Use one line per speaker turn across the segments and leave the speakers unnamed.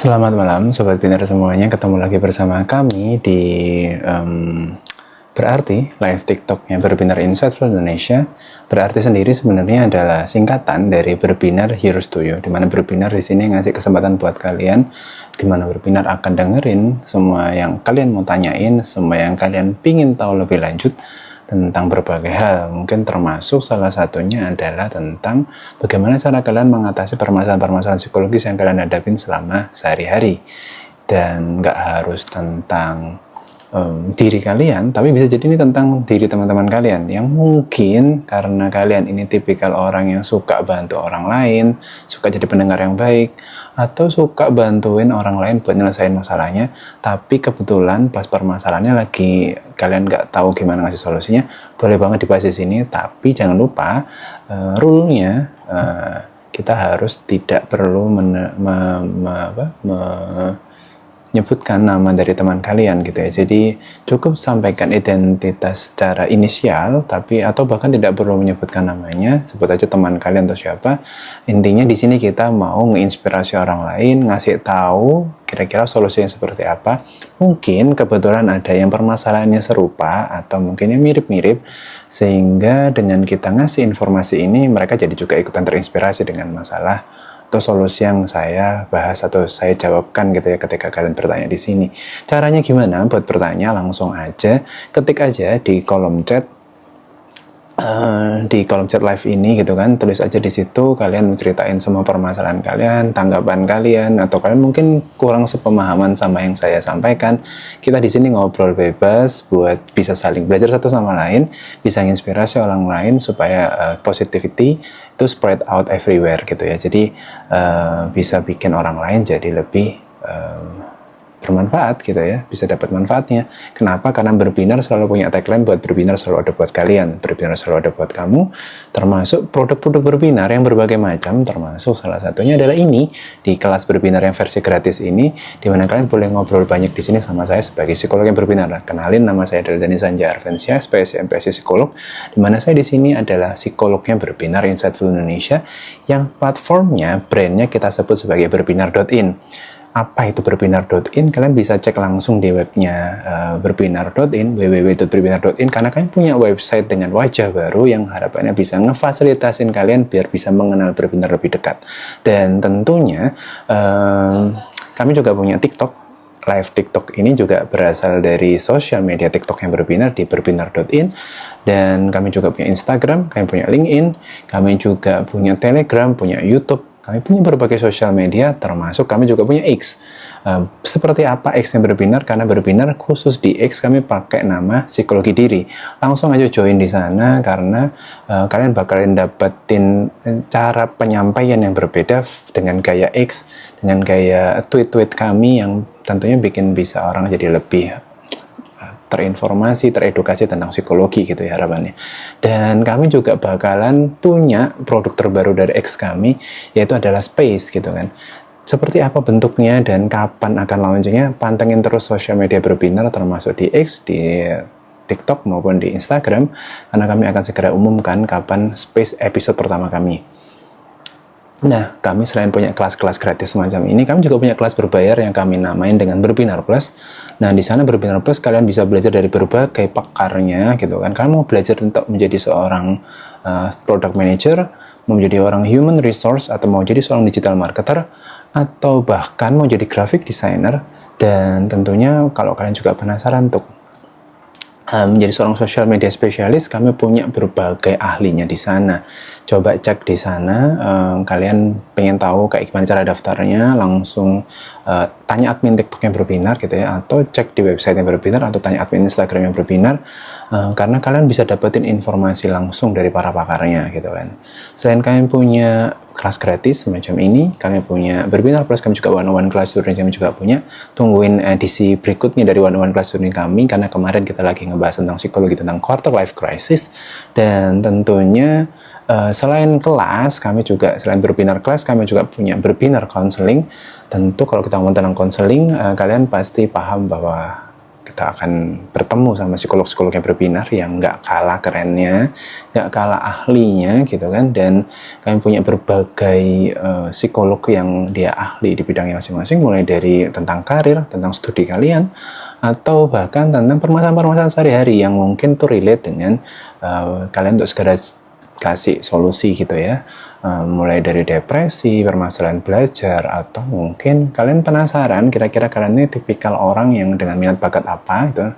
Selamat malam Sobat Binar semuanya, ketemu lagi bersama kami di Berarti live TikToknya Berbinar Insightful Indonesia. Berarti sendiri sebenarnya adalah singkatan dari Berbinar Heroes to You, dimana Berbinar di sini ngasih kesempatan buat kalian, dimana Berbinar akan dengerin semua yang kalian mau tanyain, semua yang kalian pingin tahu lebih lanjut tentang berbagai hal. Mungkin termasuk salah satunya adalah tentang bagaimana cara kalian mengatasi permasalahan-permasalahan psikologis yang kalian hadapin selama sehari-hari. Dan nggak harus tentang diri kalian, tapi bisa jadi ini tentang diri teman-teman kalian yang mungkin karena kalian ini tipikal orang yang suka bantu orang lain, suka jadi pendengar yang baik, atau suka bantuin orang lain buat nyelesain masalahnya, tapi kebetulan pas permasalahannya lagi kalian nggak tahu gimana ngasih solusinya, boleh banget dibahas di sini. Tapi jangan lupa rule-nya, kita harus tidak perlu menyebutkan nama dari teman kalian gitu ya. Jadi cukup sampaikan identitas secara inisial, tapi atau bahkan tidak perlu menyebutkan namanya, sebut aja teman kalian atau siapa. Intinya di sini kita mau menginspirasi orang lain, ngasih tahu kira-kira solusinya seperti apa. Mungkin kebetulan ada yang permasalahannya serupa atau mungkin yang mirip-mirip, sehingga dengan kita ngasih informasi ini mereka jadi juga ikutan terinspirasi dengan masalah atau solusi yang saya bahas atau saya jawabkan gitu ya ketika kalian bertanya di sini. Caranya gimana buat bertanya? Langsung aja ketik aja di kolom chat live ini gitu kan, tulis aja di situ kalian menceritain semua permasalahan kalian, tanggapan kalian, atau kalian mungkin kurang sepemahaman sama yang saya sampaikan. Kita di sini ngobrol bebas buat bisa saling belajar satu sama lain, bisa menginspirasi orang lain supaya positivity itu spread out everywhere gitu ya. Jadi bisa bikin orang lain jadi lebih bermanfaat gitu ya, bisa dapat manfaatnya. Kenapa? Karena Berbinar selalu punya tagline buat Berbinar selalu ada buat kalian, Berbinar selalu ada buat kamu, termasuk produk-produk Berbinar yang berbagai macam, termasuk salah satunya adalah ini, di kelas Berbinar yang versi gratis ini, di mana kalian boleh ngobrol banyak di sini sama saya sebagai psikolog yang berbinar. Kenalin, nama saya adalah Dani Sanja Arvensia, SPSI MPSI Psikolog, di mana saya di sini adalah psikolognya Berbinar Insightful Indonesia, yang platformnya, brandnya kita sebut sebagai berbinar.in. Apa itu berbinar.in? Kalian bisa cek langsung di webnya berbinar.in, www.berbinar.in, karena kalian punya website dengan wajah baru yang harapannya bisa ngefasilitasin kalian biar bisa mengenal Berbinar lebih dekat. Dan tentunya kami juga punya TikTok. Live TikTok ini juga berasal dari sosial media TikTok yang Berbinar di berbinar.in, dan kami juga punya Instagram, kami punya LinkedIn, kami juga punya Telegram, punya YouTube, kami punya berbagai sosial media, termasuk kami juga punya X. Seperti apa X yang Berbinar? Karena Berbinar khusus di X kami pakai nama Psikologi Diri. Langsung aja join di sana, karena kalian bakalan dapetin cara penyampaian yang berbeda dengan gaya X, dengan gaya tweet-tweet kami yang tentunya bikin bisa orang jadi lebih terinformasi, teredukasi tentang psikologi gitu ya harapannya. Dan kami juga bakalan punya produk terbaru dari X kami, yaitu adalah Space gitu kan. Seperti apa bentuknya dan kapan akan launchingnya, pantengin terus sosial media Berbinar, termasuk di X, di TikTok maupun di Instagram, karena kami akan segera umumkan kapan Space episode pertama kami. Nah, kami selain punya kelas-kelas gratis semacam ini, kami juga punya kelas berbayar yang kami namain dengan Berbinar Plus. Nah, di sana Berbinar Plus kalian bisa belajar dari berbagai pakarnya gitu kan. Kalian mau belajar untuk menjadi seorang product manager, mau menjadi orang human resource, atau mau jadi seorang digital marketer, atau bahkan mau jadi graphic designer. Dan tentunya kalau kalian juga penasaran untuk menjadi seorang social media spesialis, kami punya berbagai ahlinya di sana. Coba cek di sana, kalian pengen tahu kayak gimana cara daftarnya, langsung tanya admin TikTok yang Berbinar gitu ya, atau cek di website yang Berbinar, atau tanya admin Instagram yang Berbinar, karena kalian bisa dapetin informasi langsung dari para pakarnya gitu kan. Selain kalian punya kelas gratis semacam ini, kami punya Berbinar Plus, kami juga one-on-one class touring kami juga punya. Tungguin edisi berikutnya dari one-on-one class touring kami, karena kemarin kita lagi ngebahas tentang psikologi, tentang quarter life crisis. Dan tentunya selain kelas, kami juga, selain Berbinar Kelas, kami juga punya Berbinar Counseling. Tentu kalau kita ngomong tentang counseling, kalian pasti paham bahwa kita akan bertemu sama psikolog-psikolog yang berbinar yang nggak kalah kerennya, nggak kalah ahlinya gitu kan, dan kalian punya berbagai psikolog yang dia ahli di bidangnya masing-masing, mulai dari tentang karir, tentang studi kalian, atau bahkan tentang permasalahan-permasalahan sehari-hari yang mungkin tuh relate dengan kalian untuk segera kasih solusi gitu ya. Mulai dari depresi, permasalahan belajar, atau mungkin kalian penasaran kira-kira kalian ini tipikal orang yang dengan minat bakat apa gitu.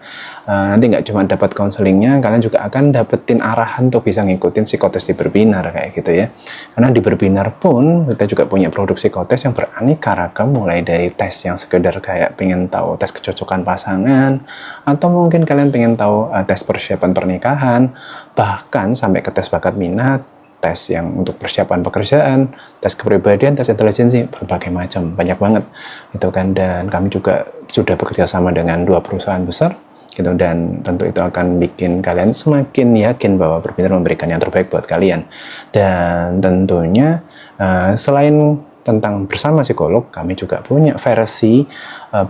Nanti nggak cuma dapat konselingnya, kalian juga akan dapetin arahan untuk bisa ngikutin psikotes di Berbinar kayak gitu ya. Karena di Berbinar pun kita juga punya produk psikotes yang beraneka ragam, mulai dari tes yang sekedar kayak pengen tahu tes kecocokan pasangan, atau mungkin kalian pengen tahu tes persiapan pernikahan, bahkan sampai ke tes bakat minat, tes yang untuk persiapan pekerjaan, tes kepribadian, tes intelijensi, berbagai macam, banyak banget gitu kan. Dan kami juga sudah bekerja sama dengan 2 perusahaan besar gitu, dan tentu itu akan bikin kalian semakin yakin bahwa Berbinar memberikan yang terbaik buat kalian. Dan tentunya selain tentang bersama psikolog, kami juga punya versi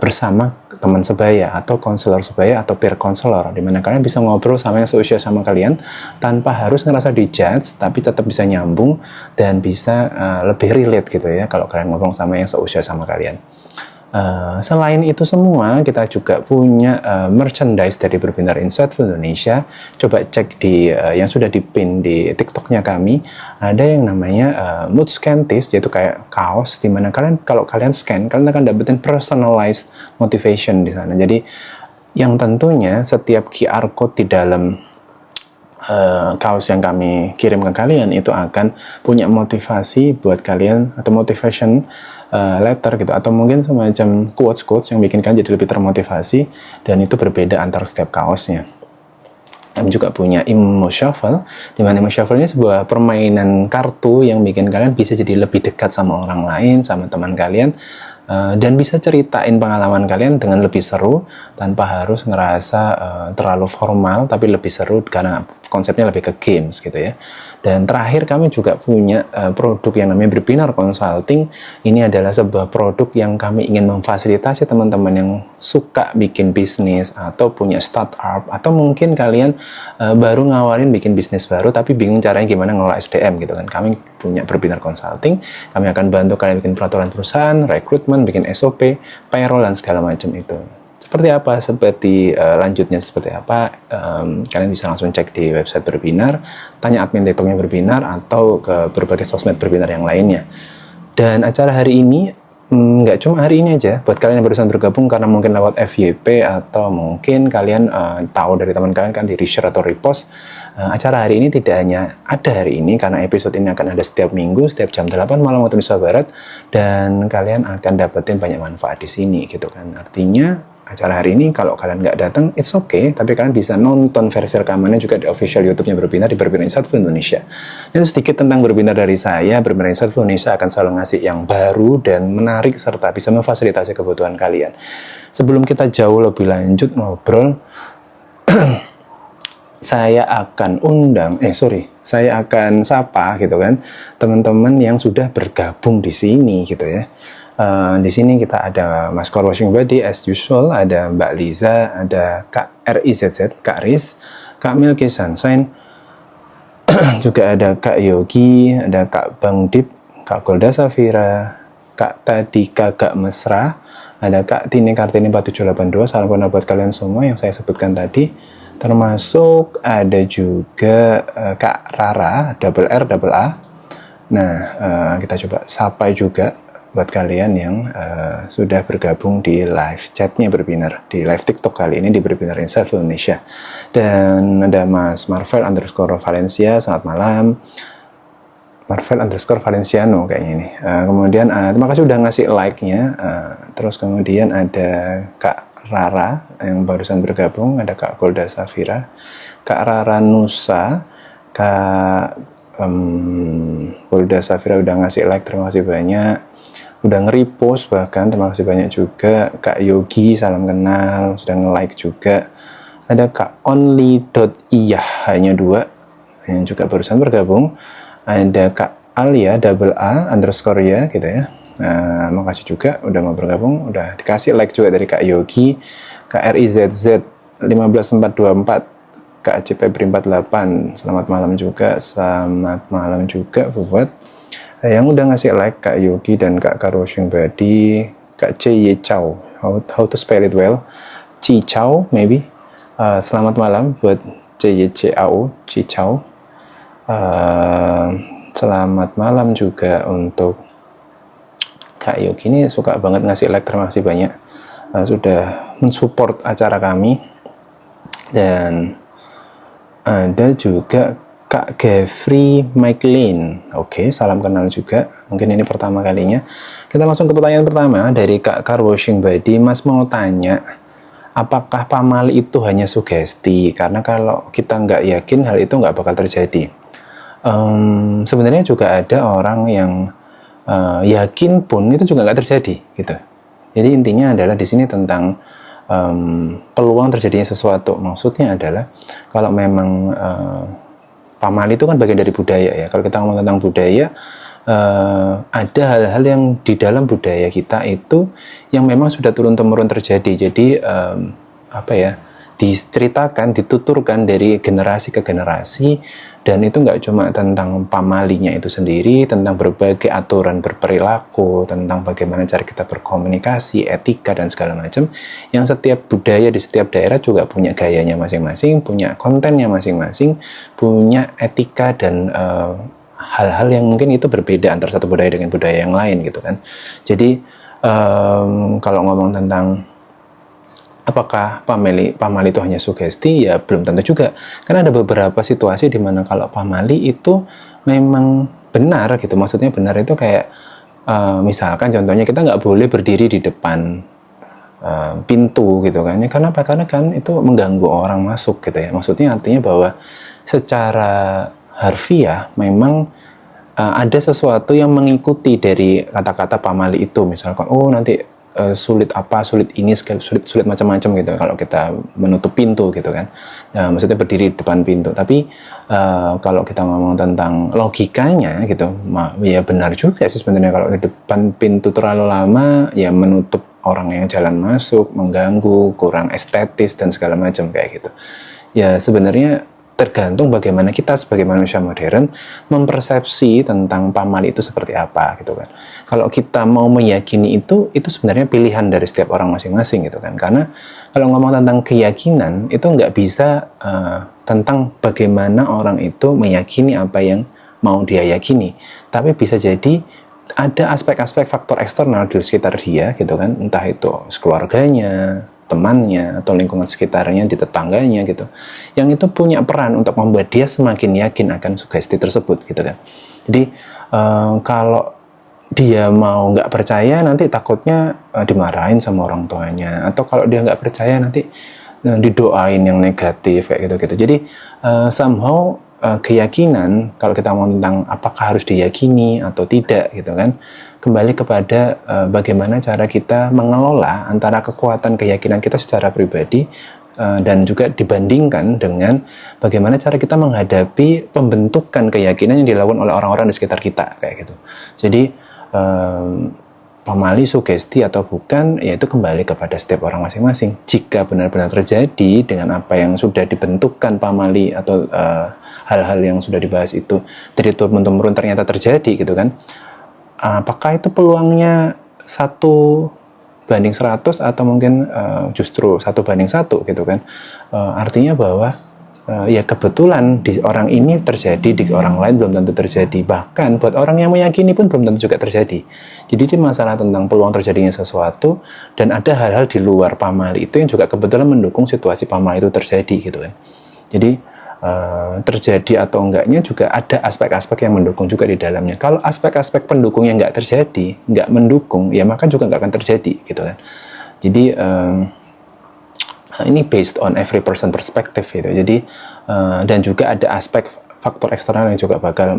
bersama teman sebaya atau konselor sebaya atau peer counselor, di mana kalian bisa ngobrol sama yang seusia sama kalian tanpa harus ngerasa dijudge, tapi tetap bisa nyambung dan bisa lebih relate gitu ya kalau kalian ngobrol sama yang seusia sama kalian. Selain itu semua, kita juga punya merchandise dari Berbinar Insightful Indonesia. Coba cek di yang sudah dipin di TikToknya kami. Ada yang namanya Mood Scanties, yaitu kayak kaos di mana kalian kalau kalian scan, kalian akan dapetin personalized motivation di sana. Jadi yang tentunya setiap QR code di dalam kaos yang kami kirim ke kalian itu akan punya motivasi buat kalian, atau motivation letter gitu, atau mungkin semacam quotes yang bikin kalian jadi lebih termotivasi, dan itu berbeda antar setiap kaosnya. Kami juga punya Emo Shuffle, di mana Emo Shuffle ini sebuah permainan kartu yang bikin kalian bisa jadi lebih dekat sama orang lain, sama teman kalian, dan bisa ceritain pengalaman kalian dengan lebih seru tanpa harus ngerasa terlalu formal, tapi lebih seru karena konsepnya lebih ke games gitu ya. Dan terakhir kami juga punya produk yang namanya Berbinar Consulting. Ini adalah sebuah produk yang kami ingin memfasilitasi teman-teman yang suka bikin bisnis atau punya startup, atau mungkin kalian baru ngawalin bikin bisnis baru tapi bingung caranya gimana ngelola SDM gitu kan. Kami punya Berbinar Consulting. Kami akan bantu kalian bikin peraturan perusahaan, rekrutmen, bikin SOP, payroll, dan segala macam itu. Seperti apa, lanjutnya seperti apa, kalian bisa langsung cek di website Berbinar, tanya admin TikToknya Berbinar, atau ke berbagai sosmed Berbinar yang lainnya. Dan acara hari ini nggak cuma hari ini aja, buat kalian yang barusan bergabung karena mungkin lewat FYP, atau mungkin kalian tahu dari teman kalian kan di reshare atau repost. Acara hari ini tidak hanya ada hari ini, karena episode ini akan ada setiap minggu, setiap jam 8 malam waktu Indonesia Barat, dan kalian akan dapetin banyak manfaat di sini gitu kan. Artinya acara hari ini kalau kalian nggak datang, it's okay, tapi kalian bisa nonton versi rekamannya juga di official YouTube-nya Berbinar, di Berbinar Insightful Indonesia. Itu sedikit tentang Berbinar dari saya. Berbinar Insightful Indonesia akan selalu ngasih yang baru dan menarik, serta bisa memfasilitasi kebutuhan kalian. Sebelum kita jauh lebih lanjut ngobrol, saya akan sapa gitu kan teman-teman yang sudah bergabung di sini gitu ya. Di sini kita ada Mas Core Washing Body as usual, ada Mbak Liza, ada Kak RIZZ, Kak Riz, Kak Milky Sunshine, juga ada Kak Yogi, ada Kak Bang Dip, Kak Golda Safira, Kak Tadika, Kak Mesra, ada Kak Tini Kartini 4782. Salam kenal buat kalian semua yang saya sebutkan tadi. Termasuk ada juga Kak Rara, double R, double A. Nah, kita coba sapa juga buat kalian yang sudah bergabung di live chatnya Berbinar, di live TikTok kali ini di Berbinar Insightful Indonesia. Dan ada Mas Marvel _ Valencia, selamat malam. Marvel _ Valenciano kayaknya ini. Kemudian terima kasih udah ngasih like-nya. Terus kemudian ada Kak Rara yang barusan bergabung, ada Kak Golda Safira, Kak Rara Nusa, Kak Golda Safira udah ngasih like, terima kasih banyak. Udah nge-repost bahkan, terima kasih banyak juga. Kak Yogi, salam kenal, sudah nge-like juga. Ada Kak Only.iyah, hanya 2 yang juga barusan bergabung. Ada Kak Alia, double A _ ya gitu ya. Makasih juga udah mau bergabung, udah dikasih like juga dari Kak Yogi. KRIZZ 15424, Kak Acip Febri 48, selamat malam juga. Selamat malam juga buat yang udah ngasih like, Kak Yogi dan Kak Karoshing Badi, Kak C Y Chow, how to spell it well, Ci Chow maybe. Selamat malam buat C Y C A O, Ci Chow. Selamat malam juga untuk Kak Yogi, ini suka banget ngasih like, terima kasih banyak sudah mensupport acara kami. Dan ada juga Kak Gevri Maiklin. Oke, salam kenal juga. Mungkin ini pertama kalinya. Kita langsung ke pertanyaan pertama dari Kak Karwashing Badi. Mas mau tanya, apakah pamali itu hanya sugesti? Karena kalau kita nggak yakin, hal itu nggak bakal terjadi. Sebenarnya juga ada orang yang yakin pun itu juga nggak terjadi, gitu. Jadi intinya adalah di sini tentang peluang terjadinya sesuatu. Maksudnya adalah kalau memang pamali itu kan bagian dari budaya ya. Kalau kita ngomong tentang budaya, ada hal-hal yang di dalam budaya kita itu yang memang sudah turun-temurun terjadi. Jadi diceritakan, dituturkan dari generasi ke generasi, dan itu nggak cuma tentang pamalinya itu sendiri, tentang berbagai aturan berperilaku, tentang bagaimana cara kita berkomunikasi, etika, dan segala macam, yang setiap budaya di setiap daerah juga punya gayanya masing-masing, punya kontennya masing-masing, punya etika dan hal-hal yang mungkin itu berbeda antara satu budaya dengan budaya yang lain gitu kan. Jadi kalau ngomong tentang apakah pamali itu hanya sugesti, ya belum tentu juga. Karena ada beberapa situasi di mana kalau pamali itu memang benar gitu. Maksudnya benar itu kayak misalkan contohnya kita nggak boleh berdiri di depan pintu gitu kan. Ya, karena apa? Karena kan itu mengganggu orang masuk gitu ya. Maksudnya artinya bahwa secara harfiah memang ada sesuatu yang mengikuti dari kata-kata pamali itu. Misalkan nanti sulit ini, sulit macam-macam gitu kalau kita menutup pintu gitu kan. Nah, maksudnya berdiri di depan pintu. Tapi kalau kita ngomong tentang logikanya gitu, ya benar juga sih sebenarnya. Kalau di depan pintu terlalu lama, ya menutup orang yang jalan masuk, mengganggu, kurang estetis dan segala macam kayak gitu. Ya sebenarnya tergantung bagaimana kita sebagai manusia modern mempersepsi tentang pamali itu seperti apa gitu kan. Kalau kita mau meyakini itu sebenarnya pilihan dari setiap orang masing-masing gitu kan. Karena kalau ngomong tentang keyakinan itu nggak bisa tentang bagaimana orang itu meyakini apa yang mau dia yakini, tapi bisa jadi ada aspek-aspek faktor eksternal di sekitar dia gitu kan, entah itu keluarganya, temannya, atau lingkungan sekitarnya, di tetangganya gitu, yang itu punya peran untuk membuat dia semakin yakin akan sugesti tersebut gitu kan. Jadi kalau dia mau nggak percaya, nanti takutnya dimarahin sama orang tuanya, atau kalau dia nggak percaya nanti didoain yang negatif kayak gitu. Jadi somehow keyakinan, kalau kita ngomong tentang apakah harus diyakini atau tidak gitu kan, kembali kepada bagaimana cara kita mengelola antara kekuatan keyakinan kita secara pribadi dan juga dibandingkan dengan bagaimana cara kita menghadapi pembentukan keyakinan yang dilakukan oleh orang-orang di sekitar kita kayak gitu. Jadi pamali sugesti atau bukan, yaitu kembali kepada setiap orang masing-masing. Jika benar-benar terjadi dengan apa yang sudah dibentukkan pamali atau hal-hal yang sudah dibahas itu dari turun-temurun ternyata terjadi gitu kan, apakah itu peluangnya 1:100 atau mungkin justru 1:1 gitu kan. Artinya bahwa ya kebetulan di orang ini terjadi, di orang lain belum tentu terjadi. Bahkan buat orang yang meyakini pun belum tentu juga terjadi. Jadi ini masalah tentang peluang terjadinya sesuatu, dan ada hal-hal di luar pamali itu yang juga kebetulan mendukung situasi pamali itu terjadi gitu kan. Jadi terjadi atau enggaknya juga ada aspek-aspek yang mendukung juga di dalamnya. Kalau aspek-aspek pendukung yang nggak terjadi, nggak mendukung, ya maka juga nggak akan terjadi gitu kan. Jadi ini based on every person perspective gitu. Jadi dan juga ada aspek faktor eksternal yang juga bakal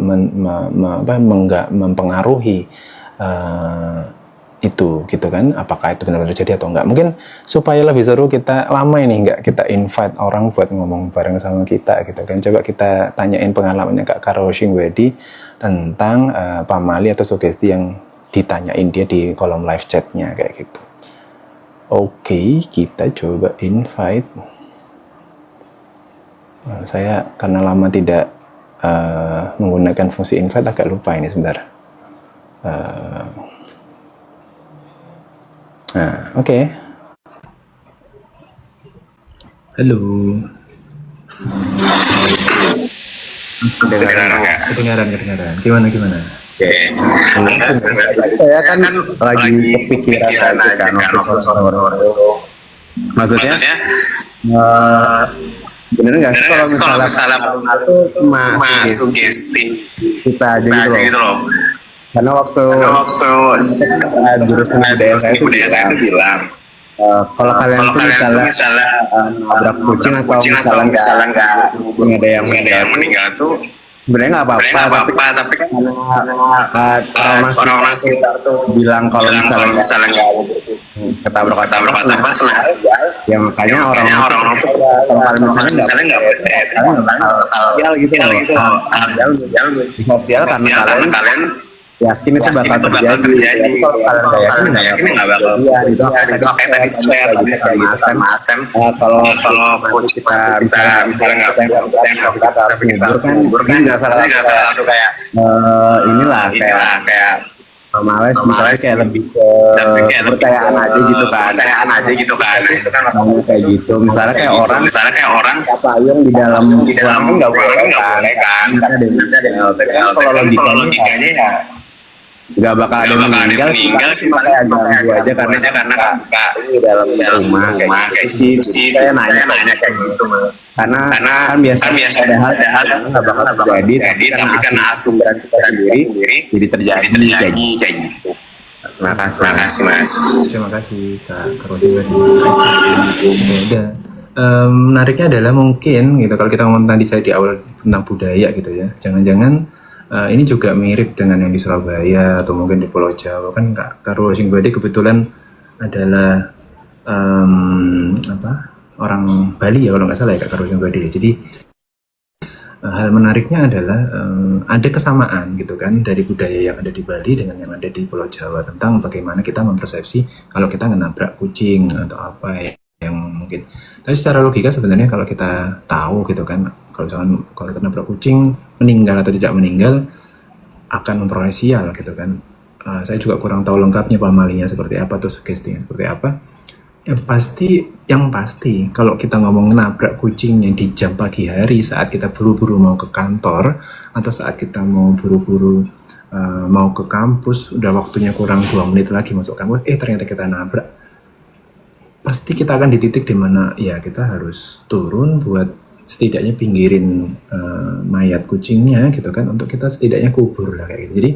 mempengaruhi itu gitu kan, apakah itu benar-benar terjadi atau enggak. Mungkin supaya lebih seru, kita lama ini enggak kita invite orang buat ngomong bareng sama kita gitu kan. Coba kita tanyain pengalamannya Kak Karwashing Badi tentang pamali atau sugesti yang ditanyain dia di kolom live chatnya kayak gitu. Oke, kita coba invite. Saya karena lama tidak menggunakan fungsi invite agak lupa ini sebentar. Oke. Halo. Kedengaran. Gimana?
Oke. Saya kan lagi kepikiran aja kan maksudnya bener nggak sih kalau misalnya itu cuma sugesti kita aja gitu loh. Karena waktu jurusan budaya saya itu bilang kalau kalian tuh misalnya nabrak kucing atau misalnya nggak ada yang meninggal tuh sebenarnya nggak apa-apa, tapi kan orang-orang sekitar tuh bilang kalau misalnya nggak ketabrak apa ya makanya orang-orang tuh kalau kalian misalnya nggak percaya hal gitu di sosial karena kalian yakin itu bakal terjadi. Kalau kalian nggak yakin nggak bakal. Iya, itu kayak tadi share kayak gitu mas kan. Kalau kita misalnya nggak ngubur kan nggak salah satu kayak inilah kayak males misalnya kayak lebih ke kepercayaan aja gitu kan. Itu kan kayak gitu. Misalnya kayak orang apa yang di dalam kan nggak boleh kan. Kalau logikanya ya nggak bakal ada yang meninggal cuma kayak ganggu aja karena ini dalam rumah kayak gitu sih saya nanya kayak gitu karena kan biasa ada hal yang nggak bakal terjadi tapi karena asumsi kita sendiri jadi terjadi kayak gitu. Terima kasih mas.
Terima kasih Kak Rosi. Udah. Menariknya adalah mungkin gitu kalau kita ngomong tadi saya di awal tentang budaya gitu ya, jangan-jangan ini juga mirip dengan yang di Surabaya atau mungkin di Pulau Jawa kan Kak Karo Singbadi kebetulan adalah orang Bali ya kalau nggak salah ya Kak Karo Singbadi ya. Jadi hal menariknya adalah ada kesamaan gitu kan dari budaya yang ada di Bali dengan yang ada di Pulau Jawa tentang bagaimana kita mempersepsi kalau kita nabrak kucing atau apa ya yang mungkin. Tapi secara logika sebenarnya kalau kita tahu gitu kan, kalau kita nabrak kucing meninggal atau tidak meninggal akan memperoleh sial gitu kan. Saya juga kurang tahu lengkapnya pamalinya seperti apa atau sugestinya seperti apa. Yang pasti kalau kita ngomong nabrak kucingnya di jam pagi hari saat kita buru-buru mau ke kantor atau saat kita mau buru-buru mau ke kampus, udah waktunya kurang 2 menit lagi masuk kampus, ternyata kita nabrak. Pasti kita akan di titik dimana ya kita harus turun buat setidaknya pinggirin mayat kucingnya gitu kan, untuk kita setidaknya kubur lah kayak gitu. Jadi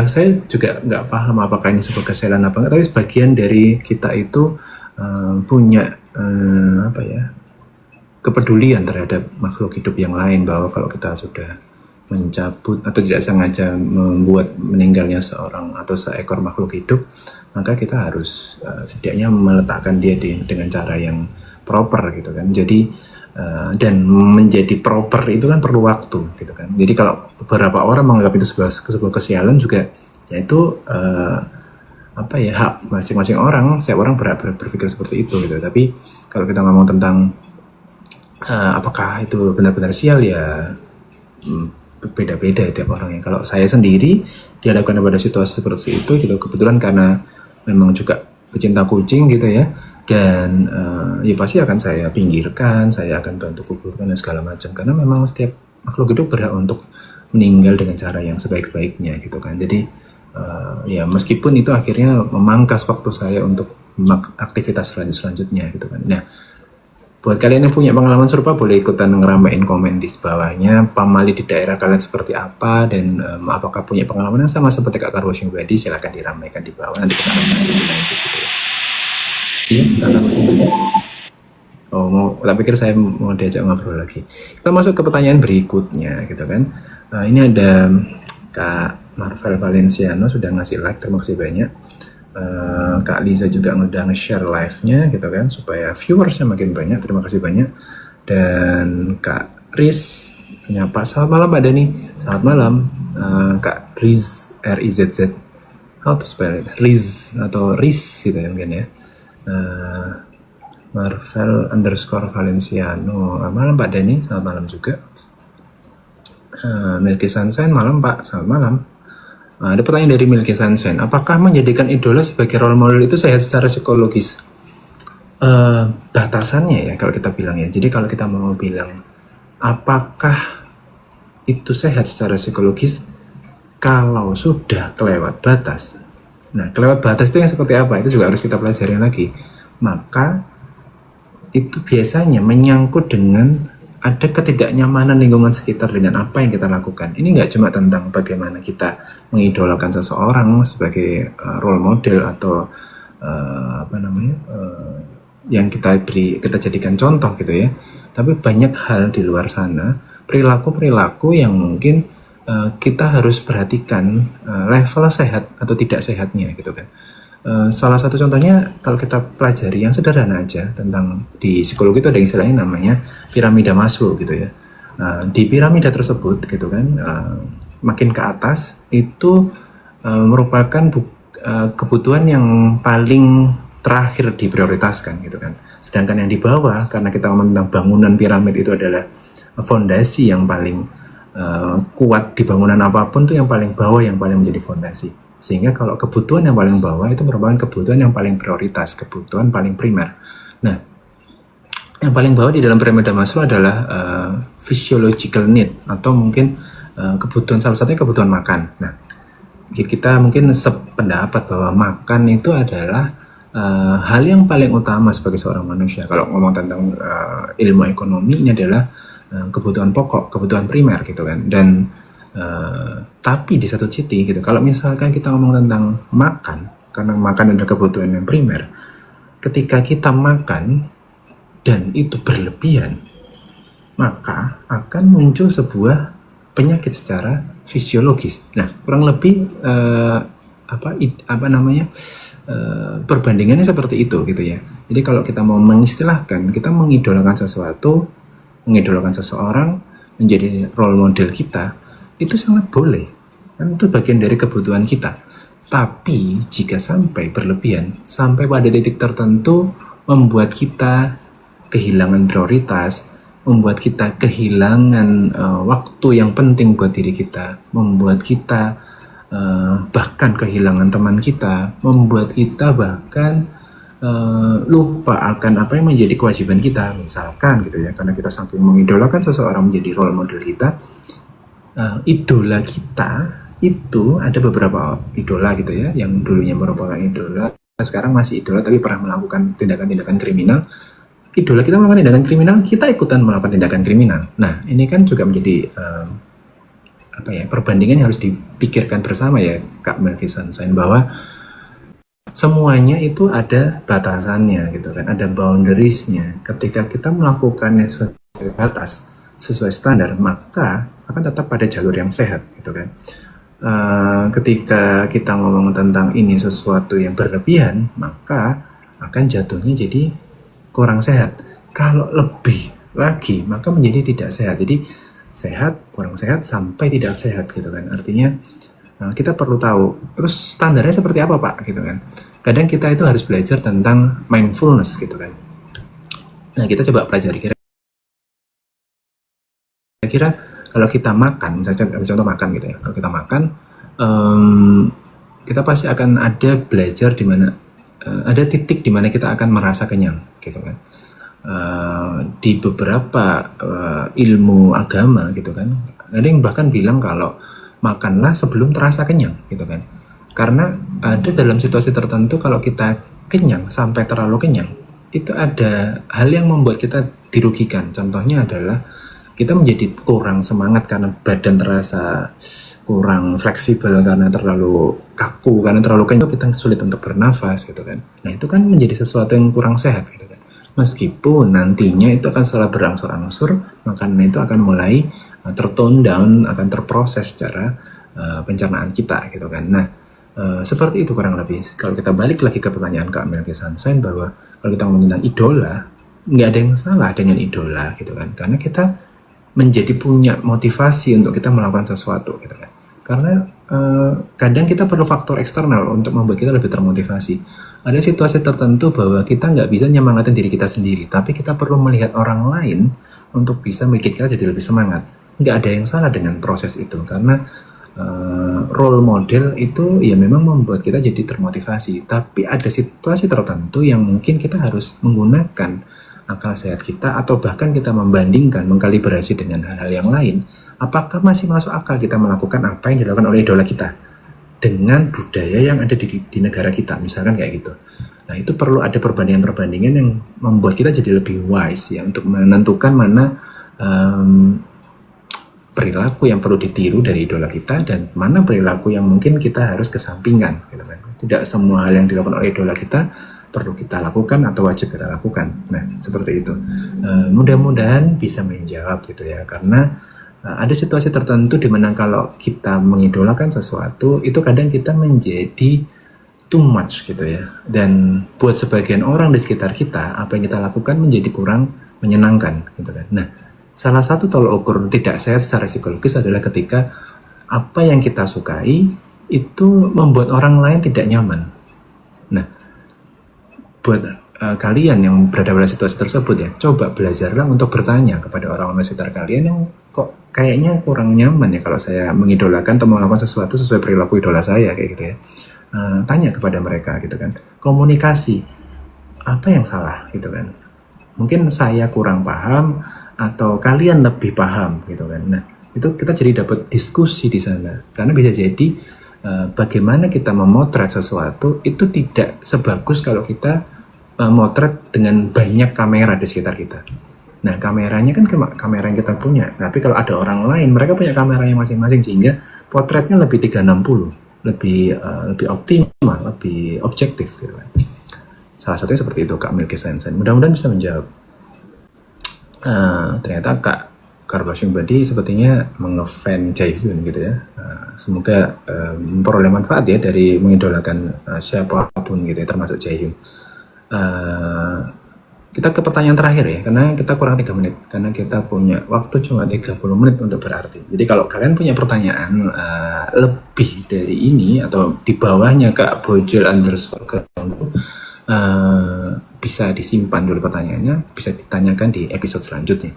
saya juga nggak paham apakah ini sebuah kesialan apa enggak, tapi sebagian dari kita itu punya kepedulian terhadap makhluk hidup yang lain, bahwa kalau kita sudah mencabut atau tidak sengaja membuat meninggalnya seorang atau seekor makhluk hidup, maka kita harus setidaknya meletakkan dia dengan cara yang proper gitu kan. Jadi dan menjadi proper itu kan perlu waktu gitu kan. Jadi kalau beberapa orang menganggap itu sebuah kesialan juga, yaitu hak masing-masing orang. Setiap orang berpikir seperti itu gitu. Tapi kalau kita ngomong tentang apakah itu benar-benar sial, ya beda-beda tiap orangnya. Kalau saya sendiri dihadapkan pada situasi seperti itu gitu, kebetulan karena memang juga pecinta kucing gitu ya, dan ya pasti akan saya pinggirkan, saya akan bantu kuburkan dan segala macam, karena memang setiap makhluk hidup berhak untuk meninggal dengan cara yang sebaik-baiknya gitu kan. Jadi ya meskipun itu akhirnya memangkas waktu saya untuk aktivitas selanjutnya gitu kan. Nah, buat kalian yang punya pengalaman serupa boleh ikutan ngeramein komen di bawahnya. Pamali di daerah kalian seperti apa, dan apakah punya pengalaman yang sama seperti Kak Karo Singbadi, silahkan diramaikan di bawah, nanti kita akan bahas lebih lanjut gitu ya. Tak pikir saya mau diajak ngobrol lagi. Kita masuk ke pertanyaan berikutnya gitu kan. Ini ada Kak Marvel Valenciano sudah ngasih like, terima kasih banyak. Kak Liza juga udah nge-share live-nya gitu kan, supaya viewersnya makin banyak, terima kasih banyak. Dan Kak Riz menyapa, selamat malam Mbak Dani. Selamat malam Kak Riz, RIZZ. how to spell it, Riz atau Riz gitu ya mungkin ya. Marvel underscore Valenciano. Malam Pak Denny, selamat malam juga. Milky Sunshine, malam Pak, selamat malam. Ada pertanyaan dari Milky Sunshine, apakah menjadikan idola sebagai role model itu sehat secara psikologis? Batasannya ya kalau kita bilang ya. Jadi kalau kita mau bilang apakah itu sehat secara psikologis, kalau sudah kelewat batas. Nah, kelewat batas itu yang seperti apa? Itu juga harus kita pelajari lagi. Maka itu biasanya menyangkut dengan ada ketidaknyamanan lingkungan sekitar dengan apa yang kita lakukan. Ini nggak cuma tentang bagaimana kita mengidolakan seseorang sebagai role model atau yang kita jadikan contoh gitu ya. Tapi banyak hal di luar sana, perilaku-perilaku yang mungkin kita harus perhatikan level sehat atau tidak sehatnya gitu kan. Salah satu contohnya kalau kita pelajari yang sederhana aja tentang di psikologi itu ada istilahnya namanya piramida Maslow gitu ya. Di piramida tersebut gitu kan, makin ke atas itu merupakan kebutuhan yang paling terakhir diprioritaskan gitu kan. Sedangkan yang di bawah, karena kita ngomong tentang bangunan piramid itu adalah fondasi yang paling kuat di bangunan apapun, tuh yang paling bawah yang paling menjadi fondasi. Sehingga kalau kebutuhan yang paling bawah itu merupakan kebutuhan yang paling prioritas, kebutuhan paling primer. Nah, yang paling bawah di dalam piramida Maslow adalah physiological need, atau mungkin kebutuhan, salah satunya kebutuhan makan. Nah, kita mungkin sependapat bahwa makan itu adalah hal yang paling utama sebagai seorang manusia. Kalau ngomong tentang ilmu ekonomi, ini adalah kebutuhan pokok, kebutuhan primer gitu kan. Dan tapi di satu sisi gitu, kalau misalkan kita ngomong tentang makan, karena makan adalah kebutuhan yang primer, ketika kita makan dan itu berlebihan, maka akan muncul sebuah penyakit secara fisiologis. Nah, kurang lebih perbandingannya seperti itu gitu ya. Jadi kalau kita mau mengistilahkan, kita mengidolakan sesuatu, mengidolakan seseorang menjadi role model kita, itu sangat boleh, kan itu bagian dari kebutuhan kita. Tapi jika sampai berlebihan, sampai pada titik tertentu membuat kita kehilangan prioritas, membuat kita kehilangan waktu yang penting buat diri kita, membuat kita bahkan kehilangan teman kita, membuat kita bahkan lupa akan apa yang menjadi kewajiban kita, misalkan gitu ya, karena kita saking mengidolakan seseorang menjadi role model kita. Idola kita itu ada beberapa idola gitu ya, yang dulunya merupakan idola, sekarang masih idola tapi pernah melakukan tindakan-tindakan kriminal. Idola kita melakukan tindakan kriminal, kita ikutan melakukan tindakan kriminal. Nah, ini kan juga menjadi perbandingan yang harus dipikirkan bersama ya, Kak Milky Sunshine, bahwa semuanya itu ada batasannya gitu kan, ada boundariesnya. Ketika kita melakukannya sesuai batas, sesuai standar, maka akan tetap pada jalur yang sehat gitu kan. Ketika kita ngomong tentang ini sesuatu yang berlebihan, maka akan jatuhnya jadi kurang sehat. Kalau lebih lagi, maka menjadi tidak sehat. Jadi sehat, kurang sehat, sampai tidak sehat gitu kan. Artinya kita perlu tahu terus standarnya seperti apa Pak gitu kan. Kadang kita itu harus belajar tentang mindfulness gitu kan. Nah, kita coba pelajari kira-kira kalau kita makan, misalnya contoh makan gitu ya, kalau kita makan, kita pasti akan ada belajar di mana ada titik di mana kita akan merasa kenyang gitu kan. Di beberapa ilmu agama gitu kan, ada yang bahkan bilang kalau makanlah sebelum terasa kenyang gitu kan. Karena ada dalam situasi tertentu kalau kita kenyang sampai terlalu kenyang, itu ada hal yang membuat kita dirugikan. Contohnya adalah kita menjadi kurang semangat karena badan terasa kurang fleksibel, karena terlalu kaku, karena terlalu kenyang, kita sulit untuk bernafas gitu kan. Nah, itu kan menjadi sesuatu yang kurang sehat gitu kan. Meskipun nantinya itu akan setelah berangsur-angsur, makanan itu akan mulai tertone down, akan terproses secara pencernaan kita gitu kan. Nah, seperti itu kurang lebih. Kalau kita balik lagi ke pertanyaan Kak Milky Sunshine, bahwa kalau kita ngomong tentang idola, nggak ada yang salah dengan idola gitu kan, karena kita menjadi punya motivasi untuk kita melakukan sesuatu gitu kan. Karena kadang kita perlu faktor eksternal untuk membuat kita lebih termotivasi. Ada situasi tertentu bahwa kita nggak bisa nyemangatin diri kita sendiri, tapi kita perlu melihat orang lain untuk bisa bikin kita jadi lebih semangat. Nggak ada yang salah dengan proses itu, karena role model itu ya memang membuat kita jadi termotivasi. Tapi ada situasi tertentu yang mungkin kita harus menggunakan akal sehat kita, atau bahkan kita membandingkan, mengkalibrasi dengan hal-hal yang lain. Apakah masih masuk akal kita melakukan apa yang dilakukan oleh idola kita dengan budaya yang ada di negara kita, misalkan kayak gitu. Nah, itu perlu ada perbandingan-perbandingan yang membuat kita jadi lebih wise ya, untuk menentukan mana perilaku yang perlu ditiru dari idola kita dan mana perilaku yang mungkin kita harus kesampingkan gitu kan. Tidak semua hal yang dilakukan oleh idola kita perlu kita lakukan atau wajib kita lakukan. Nah, seperti itu. Mudah-mudahan bisa menjawab gitu ya, karena ada situasi tertentu di mana kalau kita mengidolakan sesuatu, itu kadang kita menjadi too much gitu ya. Dan buat sebagian orang di sekitar kita, apa yang kita lakukan menjadi kurang menyenangkan gitu kan. Nah, salah satu tolak ukur tidak sehat secara psikologis adalah ketika apa yang kita sukai itu membuat orang lain tidak nyaman. Nah, buat kalian yang berada pada situasi tersebut ya, coba belajarlah untuk bertanya kepada orang-orang sekitar kalian yang kok kayaknya kurang nyaman ya kalau saya mengidolakan atau melakukan sesuatu sesuai perilaku idola saya kayak gitu ya. Tanya kepada mereka gitu kan. Komunikasi, apa yang salah gitu kan. Mungkin saya kurang paham atau kalian lebih paham gitu kan. Nah, itu kita jadi dapat diskusi di sana. Karena bisa jadi bagaimana kita memotret sesuatu itu tidak sebagus kalau kita motret dengan banyak kamera di sekitar kita. Nah, kameranya kan kamera yang kita punya. Tapi kalau ada orang lain, mereka punya kameranya masing-masing, sehingga potretnya lebih 360, lebih optimal, lebih objektif gitu kan. Salah satunya seperti itu Kak Milky Sensen. Mudah-mudahan bisa menjawab. Ternyata Kak Karbashing Badi sepertinya mengefan Jaehyun gitu ya. Semoga memperoleh manfaat ya dari mengidolakan siapapun gitu ya, termasuk Jaehyun. Kita ke pertanyaan terakhir ya, karena kita kurang 3 menit, karena kita punya waktu cuma 30 menit untuk berarti. Jadi kalau kalian punya pertanyaan lebih dari ini atau di bawahnya Kak Bojel _ganggu, bisa disimpan dulu pertanyaannya, bisa ditanyakan di episode selanjutnya.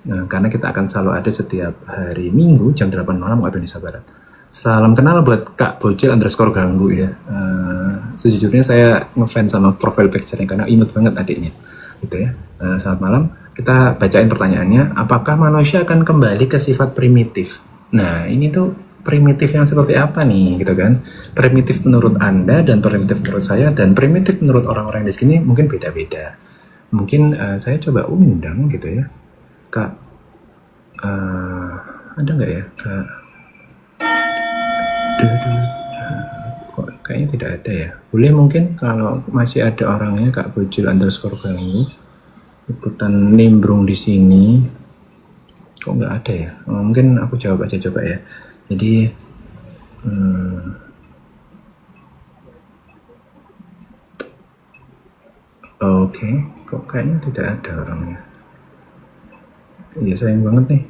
Karena kita akan selalu ada setiap hari Minggu jam 8 malam waktu Indonesia Barat. Salam kenal buat Kak Bojel _ganggu ya. Sejujurnya saya ngefans sama profile picture-nya karena imut banget adiknya gitu ya. Selamat malam. Kita bacain pertanyaannya. Apakah manusia akan kembali ke sifat primitif? Nah, ini tuh primitif yang seperti apa nih gitu kan. Primitif menurut Anda dan primitif menurut saya dan primitif menurut orang-orang di sini mungkin beda-beda. Mungkin saya coba undang gitu ya. Kak, ada nggak ya Kak? Kok kayaknya tidak ada ya. Boleh mungkin kalau masih ada orangnya Kak Bojel _ganggu ikutan nimbrung di sini. Kok nggak ada ya? Mungkin aku jawab aja coba ya. Jadi oke, kok kayaknya tidak ada orangnya. Iya sayang banget nih.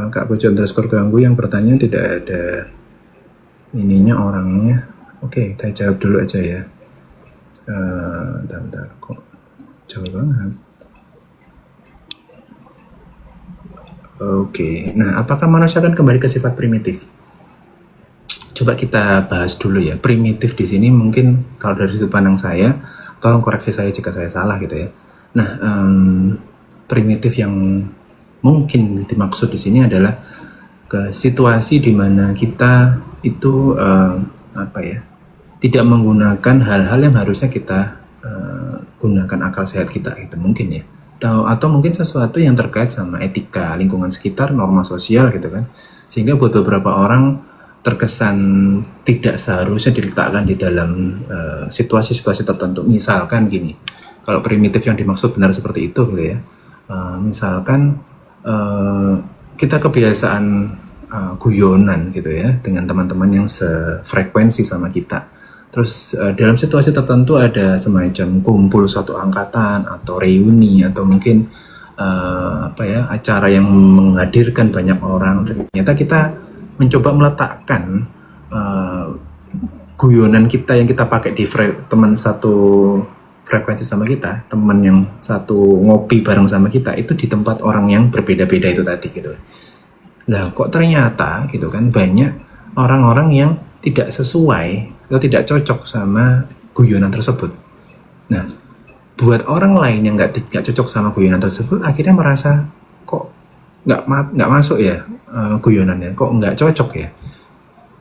Kak Bojel _ganggu yang bertanya tidak ada ininya orangnya. Oke, saya jawab dulu aja ya. Bentar, kok jauh banget. Oke, nah apakah manusia akan kembali ke sifat primitif? Coba kita bahas dulu ya. Primitif di sini mungkin kalau dari sudut pandang saya, tolong koreksi saya jika saya salah gitu ya. Nah, primitif yang mungkin dimaksud di sini adalah ke situasi di mana kita itu tidak menggunakan hal-hal yang harusnya kita gunakan akal sehat kita gitu mungkin ya, atau mungkin sesuatu yang terkait sama etika lingkungan sekitar, norma sosial gitu kan, sehingga buat beberapa orang terkesan tidak seharusnya diletakkan di dalam situasi-situasi tertentu. Misalkan gini, kalau primitif yang dimaksud benar seperti itu gitu ya, misalkan kita kebiasaan guyonan gitu ya dengan teman-teman yang sefrekuensi sama kita. Terus dalam situasi tertentu ada semacam kumpul satu angkatan atau reuni atau mungkin acara yang menghadirkan banyak orang. Ternyata kita mencoba meletakkan guyonan kita yang kita pakai di teman satu frekuensi sama kita, teman yang satu ngopi bareng sama kita, itu di tempat orang yang berbeda-beda itu tadi gitu. Nah kok ternyata gitu kan banyak orang-orang yang tidak sesuai atau tidak cocok sama guyonan tersebut. Nah buat orang lain yang nggak cocok sama guyonan tersebut, akhirnya merasa kok nggak masuk ya guyonannya, kok nggak cocok ya.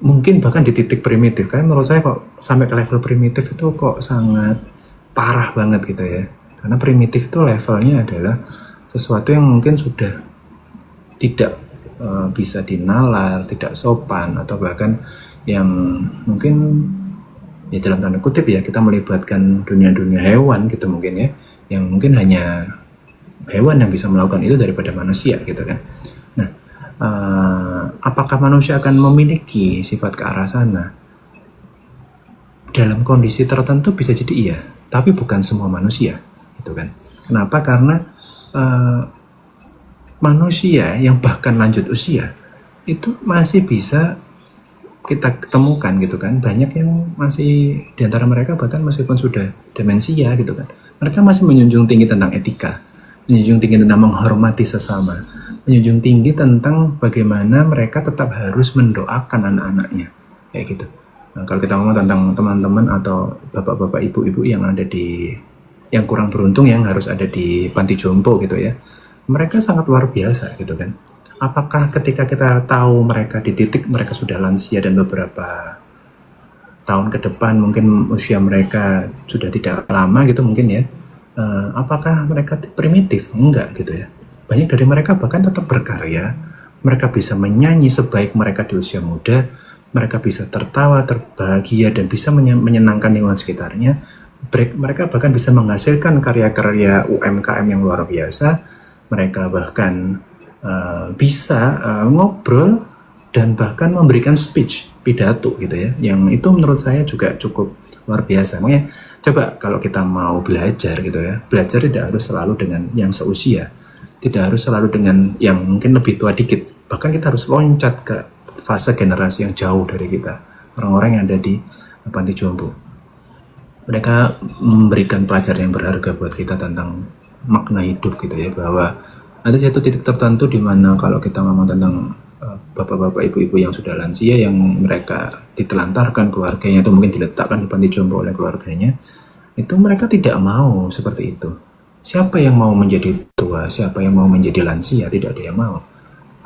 Mungkin bahkan di titik primitif, kan menurut saya kok sampai ke level primitif itu kok sangat parah banget gitu ya. Karena primitif itu levelnya adalah sesuatu yang mungkin sudah tidak bisa dinalar, tidak sopan, atau bahkan yang mungkin ya dalam tanda kutip ya kita melibatkan dunia-dunia hewan gitu mungkin ya, yang mungkin hanya hewan yang bisa melakukan itu daripada manusia gitu kan. Nah, apakah manusia akan memiliki sifat ke arah sana? Dalam kondisi tertentu bisa jadi iya, tapi bukan semua manusia gitu kan. Kenapa? Karena manusia yang bahkan lanjut usia itu masih bisa kita ketemukan gitu kan. Banyak yang masih di antara mereka bahkan meskipun sudah demensia gitu kan, mereka masih menjunjung tinggi tentang etika, menjunjung tinggi tentang menghormati sesama, menjunjung tinggi tentang bagaimana mereka tetap harus mendoakan anak-anaknya kayak gitu. Nah, kalau kita ngomong tentang teman-teman atau bapak-bapak, ibu-ibu yang ada yang kurang beruntung yang harus ada di panti jompo gitu ya, mereka sangat luar biasa gitu kan. Apakah ketika kita tahu mereka di titik mereka sudah lansia dan beberapa tahun ke depan mungkin usia mereka sudah tidak lama gitu mungkin ya, apakah mereka primitif? Enggak gitu ya. Banyak dari mereka bahkan tetap berkarya, mereka bisa menyanyi sebaik mereka di usia muda, mereka bisa tertawa, terbahagia, dan bisa menyenangkan lingkungan sekitarnya. Mereka bahkan bisa menghasilkan karya-karya UMKM yang luar biasa. Mereka bahkan bisa ngobrol dan bahkan memberikan speech, pidato gitu ya, yang itu menurut saya juga cukup luar biasa. Makanya coba kalau kita mau belajar gitu ya, belajar tidak harus selalu dengan yang seusia, tidak harus selalu dengan yang mungkin lebih tua dikit, bahkan kita harus loncat ke fase generasi yang jauh dari kita, orang-orang yang ada di panti jompo. Mereka memberikan pelajaran yang berharga buat kita tentang makna hidup gitu ya, bahwa ada satu titik tertentu di mana kalau kita ngomong tentang bapak-bapak, ibu-ibu yang sudah lansia, yang mereka ditelantarkan keluarganya atau mungkin diletakkan di panti jompo oleh keluarganya, itu mereka tidak mau seperti itu. Siapa yang mau menjadi tua? Siapa yang mau menjadi lansia? Tidak ada yang mau.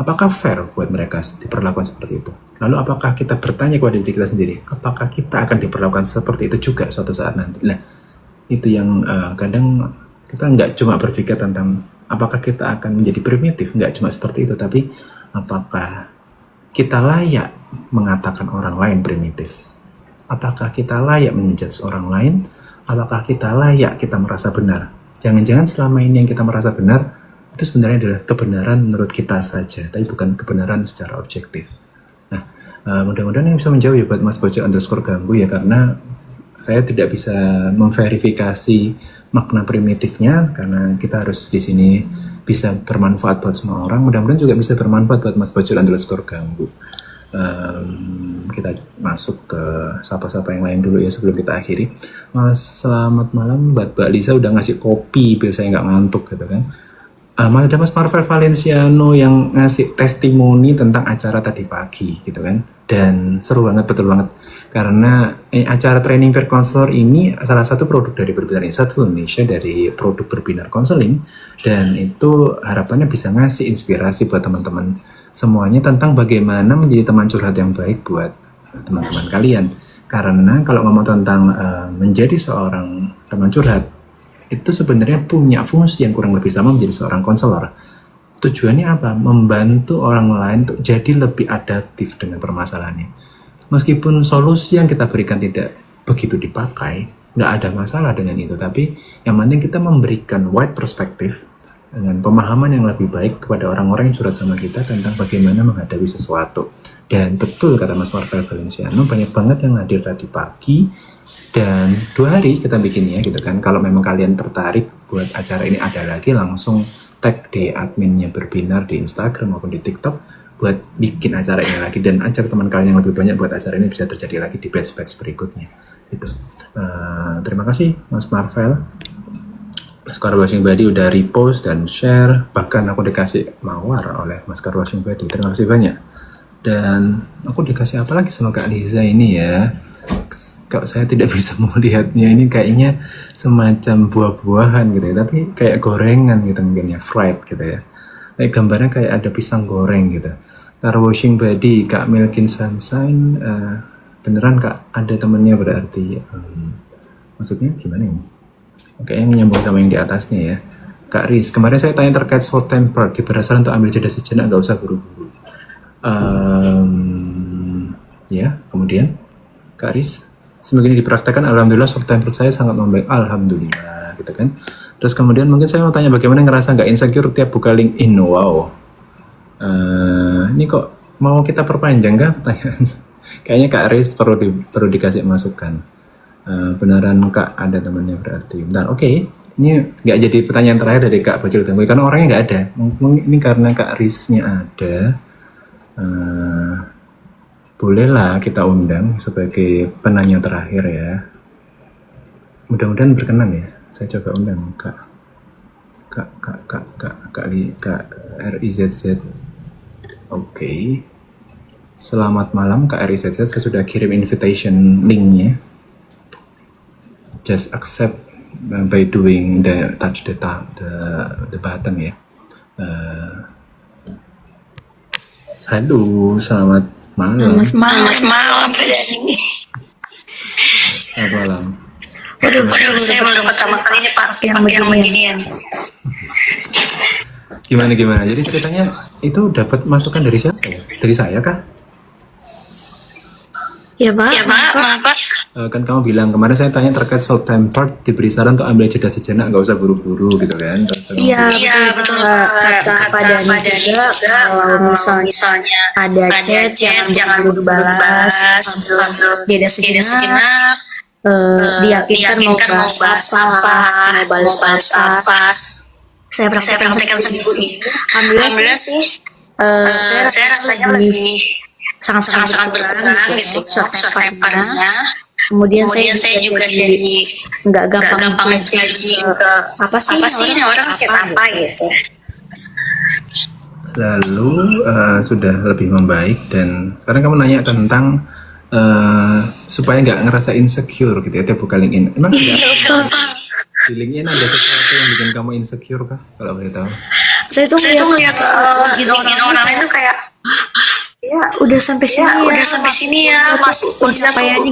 Apakah fair buat mereka diperlakukan seperti itu? Lalu apakah kita bertanya kepada diri kita sendiri, apakah kita akan diperlakukan seperti itu juga suatu saat nanti? Nah, itu yang kadang kita nggak cuma berpikir tentang apakah kita akan menjadi primitif, nggak cuma seperti itu, tapi apakah kita layak mengatakan orang lain primitif? Apakah kita layak menjudge orang lain? Apakah kita layak kita merasa benar? Jangan-jangan selama ini yang kita merasa benar itu sebenarnya adalah kebenaran menurut kita saja, tapi bukan kebenaran secara objektif. Nah, mudah-mudahan ini bisa menjawab ya buat Mas Bocil _ ganggu ya, karena saya tidak bisa memverifikasi makna primitifnya, karena kita harus di sini bisa bermanfaat buat semua orang. Mudah-mudahan juga bisa bermanfaat buat Mas Bocil _ ganggu. Kita masuk ke sapa-sapa yang lain dulu ya sebelum kita akhiri. Mas, selamat malam. Mbak Lisa udah ngasih kopi biar saya nggak ngantuk gitu kan. Ada Mas Marvel Valenciano yang ngasih testimoni tentang acara tadi pagi gitu kan, dan seru banget, betul banget, karena acara training peer counselor ini salah satu produk dari Berbinar Insight Indonesia, dari produk Berbinar Counseling, dan itu harapannya bisa ngasih inspirasi buat teman-teman semuanya tentang bagaimana menjadi teman curhat yang baik buat teman-teman kalian. Karena kalau ngomong tentang menjadi seorang teman curhat, itu sebenarnya punya fungsi yang kurang lebih sama menjadi seorang konselor. Tujuannya apa? Membantu orang lain untuk jadi lebih adaptif dengan permasalahannya. Meskipun solusi yang kita berikan tidak begitu dipakai, nggak ada masalah dengan itu. Tapi yang penting kita memberikan wide perspektif dengan pemahaman yang lebih baik kepada orang-orang yang curhat sama kita tentang bagaimana menghadapi sesuatu. Dan betul kata Mas Marvel Valenciano, banyak banget yang hadir tadi pagi. Dan 2 hari kita bikinnya gitu kan. Kalau memang kalian tertarik buat acara ini ada lagi, langsung tag di adminnya Berbinar di Instagram maupun di TikTok. buat bikin acara ini lagi dan ajak teman kalian yang lebih banyak buat acara ini bisa terjadi lagi di batch-batch berikutnya. Itu. Terima kasih Mas Marvel. Maskar Washing Body udah repost dan share, bahkan aku dikasih mawar oleh Maskar Washing Body. Terima kasih banyak. Dan aku dikasih apa lagi sama Kak Liza ini ya? Kalau saya tidak bisa melihatnya, ini kayaknya semacam buah-buahan gitu ya, tapi kayak gorengan gitu mungkin ya, fried gitu ya. Kayak gambarnya kayak ada pisang goreng gitu. Car Washing Body, Kak Milkin Sunshine, beneran Kak ada temennya berarti. Maksudnya gimana ini? Oke, yang nyambung sama yang di atasnya ya. Kak Riz, kemarin saya tanya terkait short temper, diberasakan untuk ambil jeda sejenak, nggak usah buru-buru. Ya, kemudian Kak Riz, semakin dipraktekkan, alhamdulillah short temper saya sangat membaik, alhamdulillah, gitu kan. Terus kemudian mungkin saya mau tanya bagaimana ngerasa nggak insecure tiap buka LinkedIn, wow. Ini kok mau kita perpanjang kan pertanyaannya? Kayaknya Kak Riz perlu dikasih masukan. Beneran Kak ada temannya berarti. Bentar, oke. Ini nggak jadi pertanyaan terakhir dari Kak Bocil Ganggu karena orangnya nggak ada. Mungkin ini karena Kak Riznya ada. Bolehlah kita undang sebagai penanya terakhir ya. Mudah-mudahan berkenan ya. Saya coba undang Kak RIZZ. Oke. Selamat malam Kak RIZZ. Saya sudah kirim invitation linknya. Just accept by doing the touch the button ya. Halo, selamat malam.
Selamat malam, Pak Dani.
Selamat malam.
Waduh, saya baru pertama kali pakai yang beginian.
Gimana? Jadi ceritanya itu dapat masukan dari siapa ya? Dari saya kah?
Ya Pak, maaf Pak.
Kan kamu bilang kemarin saya tanya terkait short temper, diberi saran untuk ambil jeda sejenak, nggak usah buru-buru gitu kan?
Iya betul kata Pak Dani juga kalau misalnya ada chat jangan buru balas, ambil jeda sejenak, diyakinkan mau bahas apa, mau balas apa. Saya praktekkan seminggu ini, alhamdulillah sih. Saya rasanya lebih sangat berkurang gitu short tempernya. Kemudian saya juga jadi nggak gampang menjudge apa sih ini orang siapa gitu.
Lalu sudah lebih membaik dan sekarang kamu nanya tentang supaya nggak ngerasa insecure gitu ya tiap buka LinkedIn. Emang di LinkedIn ada sesuatu yang bikin kamu insecure kah? Kalau boleh tahu.
Saya tuh ngeliat orang itu kayak ya udah sampai sini ya masih pencapaiannya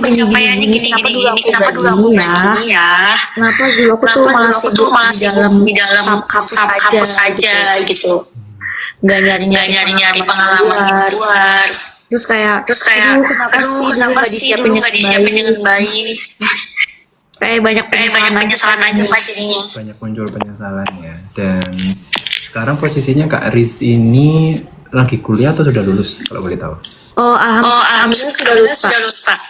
gini kenapa dulu aku gini ya kenapa dulu aku tuh malah sibuk di dalam kampus aja gitu nggak nyari pengalaman di luar terus kayak kenapa sih dulu nggak disiapin dengan baik kayak banyak penyesalan aja jadinya
banyak muncul penyesalan ya. Dan sekarang posisinya Kak Riz ini lagi kuliah atau sudah lulus kalau boleh tahu?
Alhamdulillah sudah lulus Pak.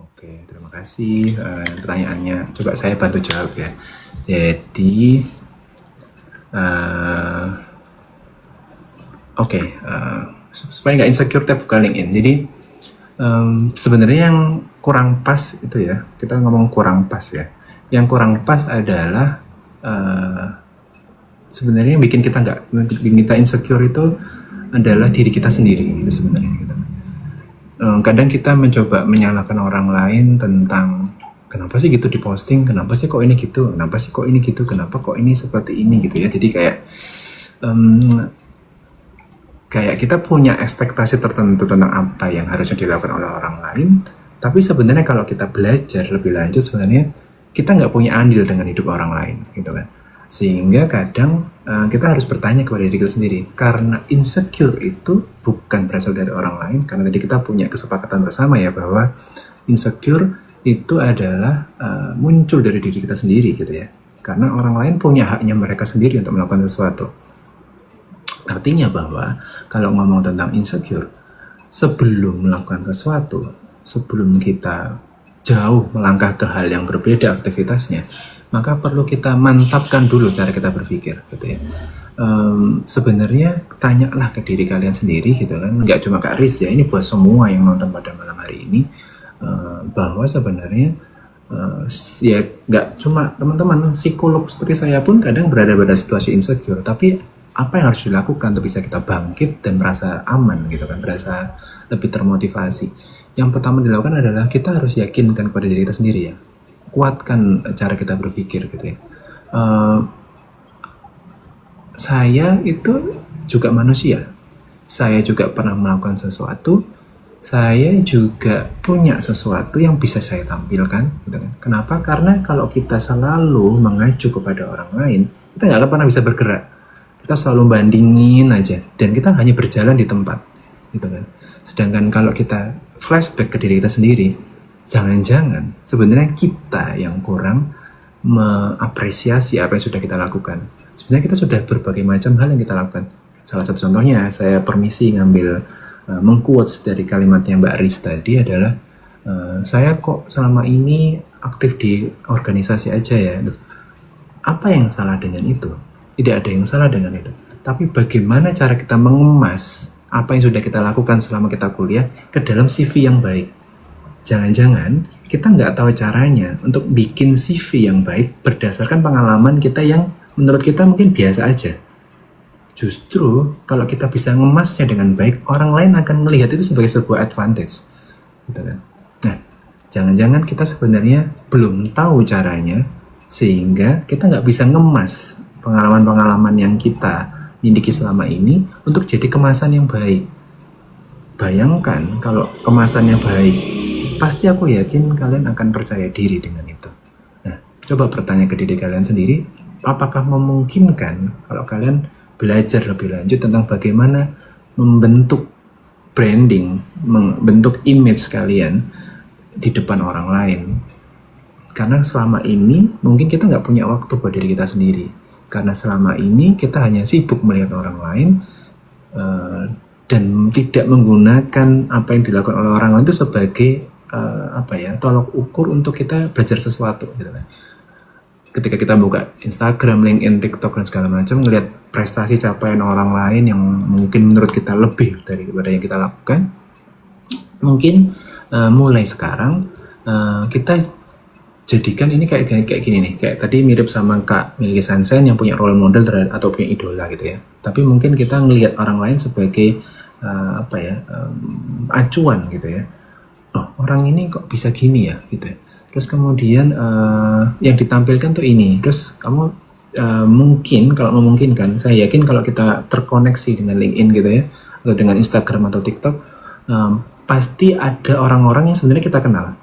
Oke, terima kasih pertanyaannya. Coba saya bantu jawab ya. Jadi, supaya nggak insecure tiap buka LinkedIn. Jadi sebenarnya yang kurang pas itu ya, kita ngomong kurang pas ya. Yang kurang pas adalah sebenarnya yang bikin kita insecure itu adalah diri kita sendiri itu sebenarnya gitu. Kadang kita mencoba menyalahkan orang lain tentang kenapa sih gitu diposting, kenapa sih kok ini gitu, kenapa sih kok ini gitu, kenapa kok ini seperti ini gitu ya. Jadi kayak kita punya ekspektasi tertentu tentang apa yang harusnya dilakukan oleh orang lain, tapi sebenarnya kalau kita belajar lebih lanjut sebenarnya kita nggak punya andil dengan hidup orang lain gitu kan. Sehingga kadang kita harus bertanya kepada diri kita sendiri, karena insecure itu bukan berasal dari orang lain, karena tadi kita punya kesepakatan bersama ya bahwa insecure itu adalah muncul dari diri kita sendiri gitu ya, karena orang lain punya haknya mereka sendiri untuk melakukan sesuatu. Artinya bahwa kalau ngomong tentang insecure, sebelum melakukan sesuatu, sebelum kita jauh melangkah ke hal yang berbeda aktivitasnya, maka perlu kita mantapkan dulu cara kita berpikir gitu ya. sebenarnya tanyalah ke diri kalian sendiri gitu kan, nggak cuma Kak Riz ya, ini buat semua yang nonton pada malam hari ini, bahwa sebenarnya ya nggak cuma teman-teman psikolog seperti saya pun kadang berada pada situasi insecure, tapi apa yang harus dilakukan untuk bisa kita bangkit dan merasa aman gitu kan, merasa lebih termotivasi. Yang pertama dilakukan adalah kita harus yakinkan kepada diri kita sendiri ya, kuatkan cara kita berpikir gitu ya. Saya itu juga manusia, saya juga pernah melakukan sesuatu, saya juga punya sesuatu yang bisa saya tampilkan gitu kan. Kenapa? Karena kalau kita selalu mengacu kepada orang lain, kita nggak akan pernah bisa bergerak. Kita selalu bandingin aja dan kita hanya berjalan di tempat gitu kan. Sedangkan kalau kita flashback ke diri kita sendiri, jangan-jangan sebenarnya kita yang kurang mengapresiasi apa yang sudah kita lakukan. Sebenarnya kita sudah berbagai macam hal yang kita lakukan. Salah satu contohnya, saya permisi ngambil mengquotes dari kalimatnya Mbak Riz tadi adalah, saya kok selama ini aktif di organisasi aja ya. Apa yang salah dengan itu? Tidak ada yang salah dengan itu. Tapi bagaimana cara kita mengemas apa yang sudah kita lakukan selama kita kuliah ke dalam CV yang baik. Jangan-jangan kita nggak tahu caranya untuk bikin CV yang baik berdasarkan pengalaman kita yang menurut kita mungkin biasa aja. Justru kalau kita bisa ngemasnya dengan baik, orang lain akan melihat itu sebagai sebuah advantage. Gitu kan? Nah, jangan-jangan kita sebenarnya belum tahu caranya, sehingga kita nggak bisa ngemas pengalaman-pengalaman yang kita miliki selama ini untuk jadi kemasan yang baik. Bayangkan kalau kemasannya baik, pasti aku yakin kalian akan percaya diri dengan itu. Nah, coba bertanya ke diri kalian sendiri, apakah memungkinkan kalau kalian belajar lebih lanjut tentang bagaimana membentuk branding, membentuk image kalian di depan orang lain. Karena selama ini mungkin kita nggak punya waktu buat diri kita sendiri. Karena selama ini kita hanya sibuk melihat orang lain, dan tidak menggunakan apa yang dilakukan oleh orang lain itu sebagai tolok ukur untuk kita belajar sesuatu gitu kan. Ketika kita buka Instagram, LinkedIn, TikTok dan segala macam, ngelihat prestasi capaian orang lain yang mungkin menurut kita lebih daripada yang kita lakukan, mungkin mulai sekarang kita jadikan ini kayak gini nih, kayak tadi mirip sama Kak Milky Sansen yang punya role model atau punya idola gitu ya. Tapi mungkin kita ngelihat orang lain sebagai acuan gitu ya. Oh, orang ini kok bisa gini ya gitu. Terus kemudian yang ditampilkan tuh ini. Terus kamu mungkin kalau memungkinkan, saya yakin kalau kita terkoneksi dengan LinkedIn gitu ya, atau dengan Instagram atau TikTok, pasti ada orang-orang yang sebenarnya kita kenal.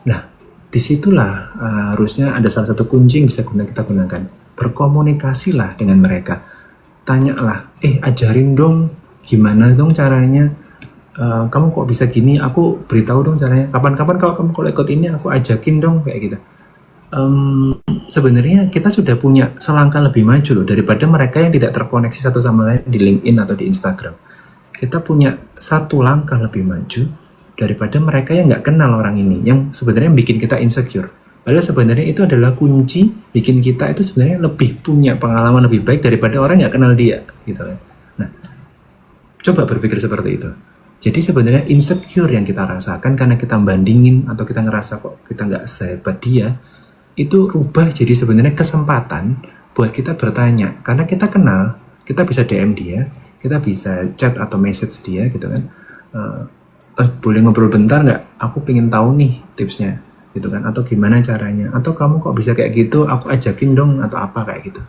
Nah, disitulah harusnya ada salah satu kunci yang bisa kita gunakan. Berkomunikasilah dengan mereka. Tanyalah, ajarin dong gimana dong caranya. Kamu kok bisa gini, aku beritahu dong caranya. Kapan-kapan kalau ikut ini aku ajakin dong kayak gitu. Sebenarnya kita sudah punya selangkah lebih maju loh daripada mereka yang tidak terkoneksi satu sama lain di LinkedIn atau di Instagram. Kita punya satu langkah lebih maju daripada mereka yang nggak kenal orang ini, yang sebenarnya bikin kita insecure. Padahal sebenarnya itu adalah kunci bikin kita itu sebenarnya lebih punya pengalaman lebih baik daripada orang yang nggak kenal dia, gitu kan. Nah, coba berpikir seperti itu. Jadi sebenarnya insecure yang kita rasakan karena kita bandingin atau kita ngerasa kok kita nggak sehebat dia, itu rubah jadi sebenarnya kesempatan buat kita bertanya. Karena kita kenal, kita bisa DM dia, kita bisa chat atau message dia gitu kan. Boleh ngobrol bentar nggak? Aku pengen tahu nih tipsnya, gitu kan? Atau gimana caranya? Atau kamu kok bisa kayak gitu? Aku ajakin dong atau apa kayak gitu.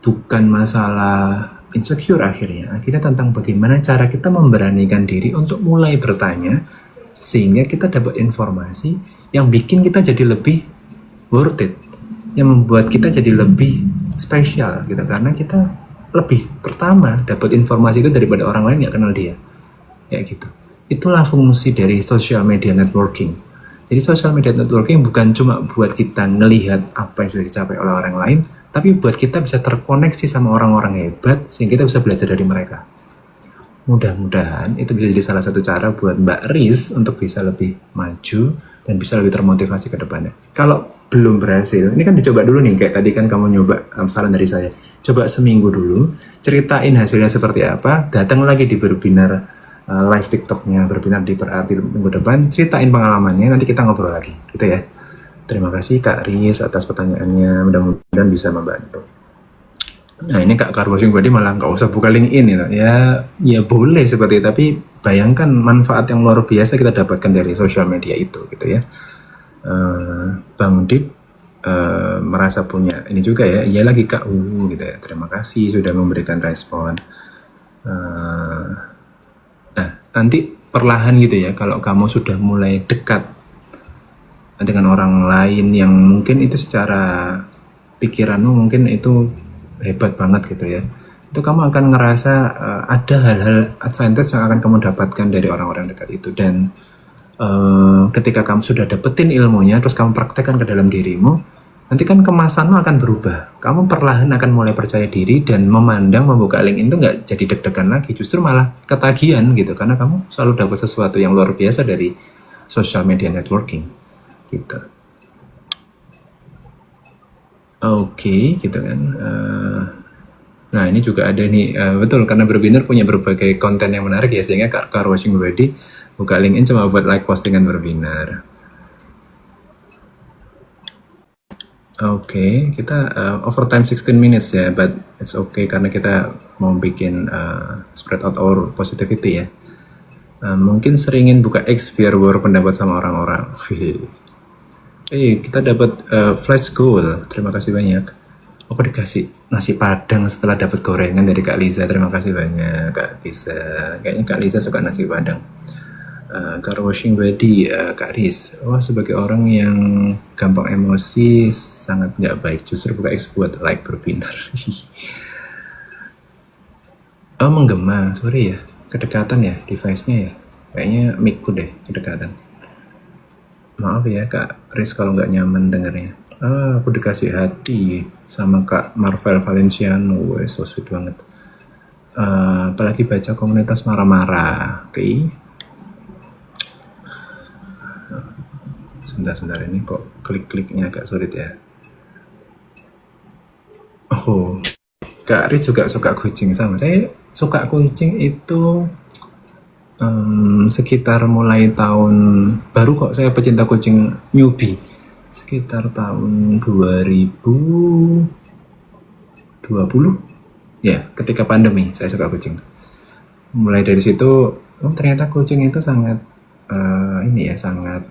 Bukan masalah insecure akhirnya tentang bagaimana cara kita memberanikan diri untuk mulai bertanya sehingga kita dapat informasi yang bikin kita jadi lebih worth it, yang membuat kita jadi lebih spesial gitu, karena kita lebih pertama dapat informasi itu daripada orang lain nggak kenal dia, kayak gitu. Itulah fungsi dari social media networking. Jadi social media networking bukan cuma buat kita ngelihat apa yang sudah dicapai oleh orang lain, tapi buat kita bisa terkoneksi sama orang-orang hebat sehingga kita bisa belajar dari mereka. mudah-mudahan itu bisa jadi salah satu cara buat Mbak Riz untuk bisa lebih maju dan bisa lebih termotivasi ke depannya. Kalau belum berhasil, ini kan dicoba dulu nih, kayak tadi kan kamu nyoba, saran dari saya, coba seminggu dulu, ceritain hasilnya seperti apa, datang lagi di webinar live TikToknya, webinar di berarti minggu depan, ceritain pengalamannya, nanti kita ngobrol lagi, gitu ya. Terima kasih Kak Riz atas pertanyaannya, mudah-mudahan bisa membantu. Nah ini Kak Carwashing Body malah nggak usah buka LinkedIn ya boleh seperti itu, tapi bayangkan manfaat yang luar biasa kita dapatkan dari sosial media itu gitu ya. Bang Dip merasa punya ini juga ya, iya lagi Kak gitu ya, terima kasih sudah memberikan respon. Nah nanti perlahan gitu ya, kalau kamu sudah mulai dekat dengan orang lain yang mungkin itu secara pikiranmu mungkin itu hebat banget gitu ya, itu kamu akan ngerasa ada hal-hal advantage yang akan kamu dapatkan dari orang-orang dekat itu. Dan ketika kamu sudah dapetin ilmunya terus kamu praktekkan ke dalam dirimu, nanti kan kemasanmu akan berubah, kamu perlahan akan mulai percaya diri dan memandang membuka LinkedIn itu nggak jadi deg-degan lagi, justru malah ketagihan gitu, karena kamu selalu dapat sesuatu yang luar biasa dari social media networking gitu. Oke, gitu kan. Nah ini juga ada nih, betul, karena webinar punya berbagai konten yang menarik ya, sehingga Kak Carwashing Body buka LinkedIn cuma buat like postingan webinar. Oke, kita overtime 16 minutes ya, but it's okay karena kita mau bikin spread out our positivity ya. Mungkin seringin buka X biar war pendapat sama orang-orang. Kita dapat flash goal, terima kasih banyak. Aku dikasih nasi padang setelah dapat gorengan dari Kak Liza, terima kasih banyak Kak Liza. Kayaknya Kak Liza suka nasi padang. Carwashing Body, Kak Riz, wah sebagai orang yang gampang emosi sangat nggak baik, justru buka X buat like berbinar. Oh menggema, sorry ya, kedekatan ya device-nya ya, kayaknya mic-ku deh kedekatan. Maaf ya Kak Riz kalau nggak nyaman dengarnya. Aku dikasih hati sama Kak Marvel Valenciano, so sweet banget. Apalagi baca komunitas marah-marah, oke. Sebentar ini kok klik-kliknya agak sulit ya. Oh, Kak Riz juga suka kucing sama. Saya suka kucing itu sekitar mulai tahun baru kok, saya pecinta kucing newbie sekitar tahun 2020 ya, ketika pandemi saya suka kucing. Mulai dari situ ternyata kucing itu sangat sangat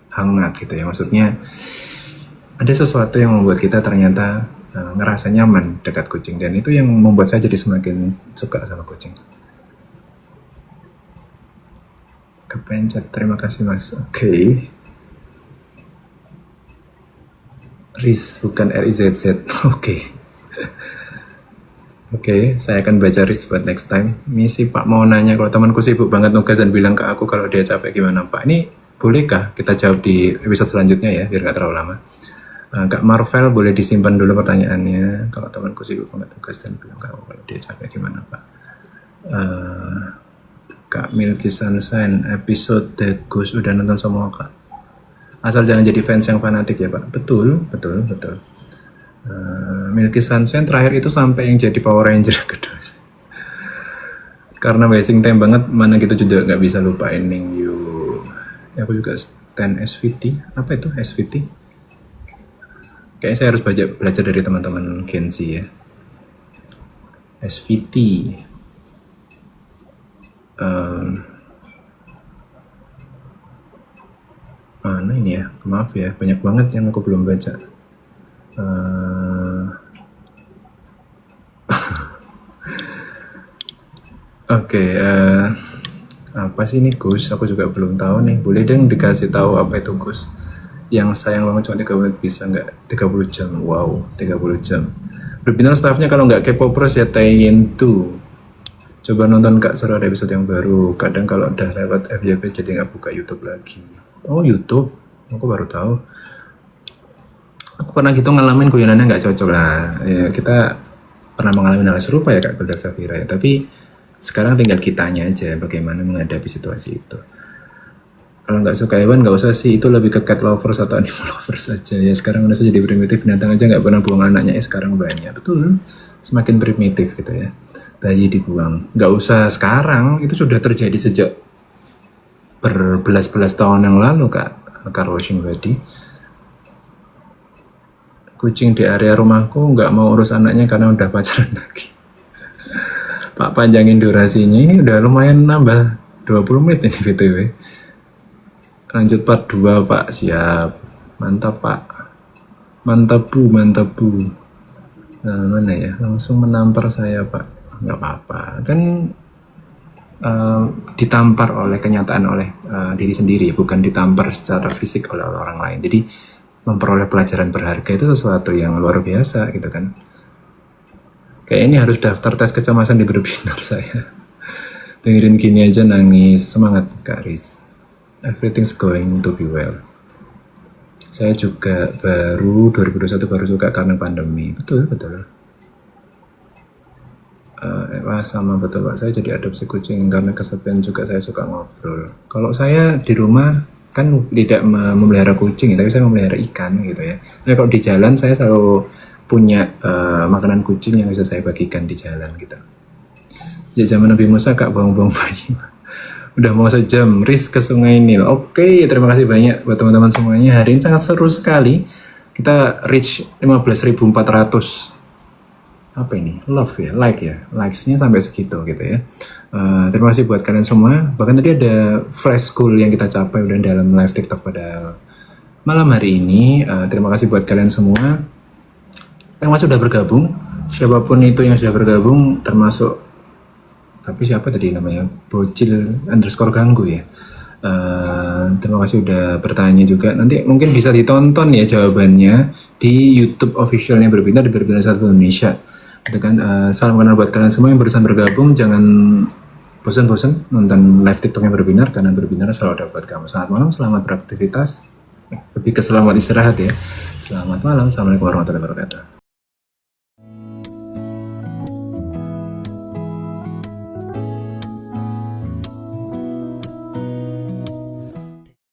hangat gitu ya, maksudnya ada sesuatu yang membuat kita ternyata ngerasa nyaman dekat kucing, dan itu yang membuat saya jadi semakin suka sama kucing. Kepencet, terima kasih mas. Oke. Riz bukan RIZZ. Oke. Oke, saya akan baca Riz buat next time. Misi Pak mau nanya, kalau temanku sibuk banget nugas dan bilang ke aku kalau dia capek gimana Pak? Ini bolehkah kita jawab di episode selanjutnya ya, biar gak terlalu lama. Kak Marvel boleh disimpan dulu pertanyaannya. Kalau temanku sibuk banget nugas dan bilang ke aku kalau dia capek gimana Pak? Kak Milky Sunshine, episode The Ghost udah nonton semua Kak. Asal jangan jadi fans yang fanatik ya Pak. Betul. Milky Sunshine terakhir itu sampai yang jadi Power Ranger kedua. Karena wasting time banget, mana gitu juga nggak bisa lupain Mingyu. Ya, aku juga stan SVT. Apa itu SVT? Kayaknya saya harus belajar dari teman-teman Gen Z ya. SVT. Mana ini ya? Maaf ya, banyak banget yang aku belum baca. Oke, apa sih ini Gus? Aku juga belum tahu nih. Boleh dong dikasih tahu apa itu Gus? Yang sayang banget cuma 3 menit bisa nggak? 30 jam. Wow, 30 jam. Webinar staffnya kalau nggak K-popers ya tayin tuh. Coba nonton Kak, seru ada episode yang baru. Kadang kalau udah lewat FYP jadi nggak buka YouTube lagi. Oh YouTube? Aku baru tahu. Aku pernah gitu ngalamin guyonannya nggak cocok lah. Ya, kita pernah mengalami hal serupa ya Kak Golda Safira ya. Tapi Sekarang tinggal kitanya aja bagaimana menghadapi situasi itu. Kalau nggak suka hewan nggak usah sih, itu lebih ke cat lovers atau animal lovers saja ya. Sekarang udah jadi primitif, binatang aja nggak pernah buang anaknya, sekarang banyak, betul, semakin primitif gitu ya, bayi dibuang. Nggak usah sekarang, itu sudah terjadi sejak berbelas-belas tahun yang lalu Kak Washing Body. Kucing di area rumahku nggak mau urus anaknya karena udah pacaran lagi. Pak, panjangin durasinya, ini udah lumayan nambah 20 menit ini BTW. Lanjut part 2 Pak, siap. Mantap Pak. Mantap Bu. Nah, mana ya? Langsung menampar saya Pak. Nggak apa-apa. Kan ditampar oleh kenyataan oleh diri sendiri, bukan ditampar secara fisik oleh orang lain. Jadi memperoleh pelajaran berharga itu sesuatu yang luar biasa gitu kan. Kayak ini harus daftar tes kecemasan di berbinar saya. Dengerin gini aja nangis. Semangat Kak Riz. Everything's going to be well. Saya juga 2021 baru suka karena pandemi. Betul. Wah sama betul Pak, saya jadi adopsi kucing karena kesepian juga, saya suka ngobrol. Kalau saya di rumah kan tidak memelihara kucing, tapi saya memelihara ikan gitu ya. Nah kalau di jalan saya selalu punya makanan kucing yang bisa saya bagikan di jalan gitu. Sejak zaman Nabi Musa Kak buang-buang bayi. Udah mau sejam, Riz ke Sungai Nil. Oke, terima kasih banyak buat teman-teman semuanya. Hari ini sangat seru sekali. Kita reach 15.400 apa ini? Love ya, like ya. Likes-nya sampai segitu gitu ya. Terima kasih buat kalian semua. Bahkan tadi ada flash goal yang kita capai udah dalam live TikTok pada malam hari ini. Terima kasih buat kalian semua yang masih sudah bergabung. Siapapun itu yang sudah bergabung, termasuk tapi siapa tadi namanya, bocil_ganggu ya. Terima kasih udah bertanya juga. Nanti mungkin bisa ditonton ya jawabannya di YouTube officialnya Berbinar, di Berbinar 1 Indonesia gitu kan. Salam kenal buat kalian semua yang barusan bergabung. Jangan bosan-bosan nonton live TikToknya Berbinar, karena Berbinar selalu ada buat kamu. Selamat malam, selamat beraktivitas, lebih ke selamat istirahat ya. Selamat malam, assalamualaikum warahmatullahi wabarakatuh.